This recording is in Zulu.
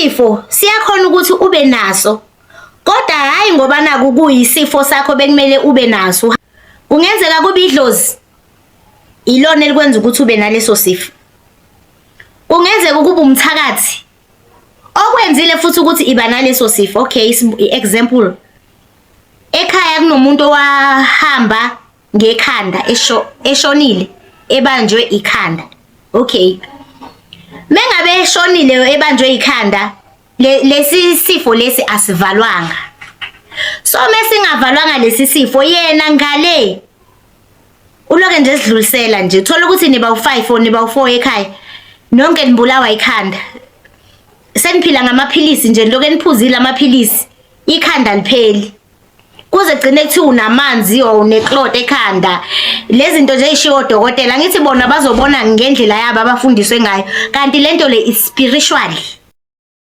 isifo siyakhona ukuthi ube naso, kodwa hayi ngoba naku kuyisifo sakho bekumele ube naso. Kungenzeka kube idlozi ilona elikwenza ukuthi ube naleso sifo. Kungenzeka kube umthakathi okwenzile futhi ukuthi iba naleso sifo. Okay, example, ekhaya kunomuntu owahamba ngekhanda eshonile ebanjwe ikhanda. Okay, mengabe eshonile ebanjwe ikhanda, lesi sifo lesi asivalwanga. So mesingavalwanga lesi sifo, yena ngale uloke nje sidlulisela nje. Uthola ukuthi niba u5 or niba u4 ekhaya, nonke nibulawa ikhanda. Seniphila ngamaphilisi nje, loke niphuzile amaphilisi, ikhanda lipheli. Kuze gcine kuthiwa unamanzi or uneclot ekhanda. Lezi zinto nje eyishiwo odokotela, ngithi bona bazobona ngendlela yabo abafundiswe ngayo, kanti lento le is spiritual.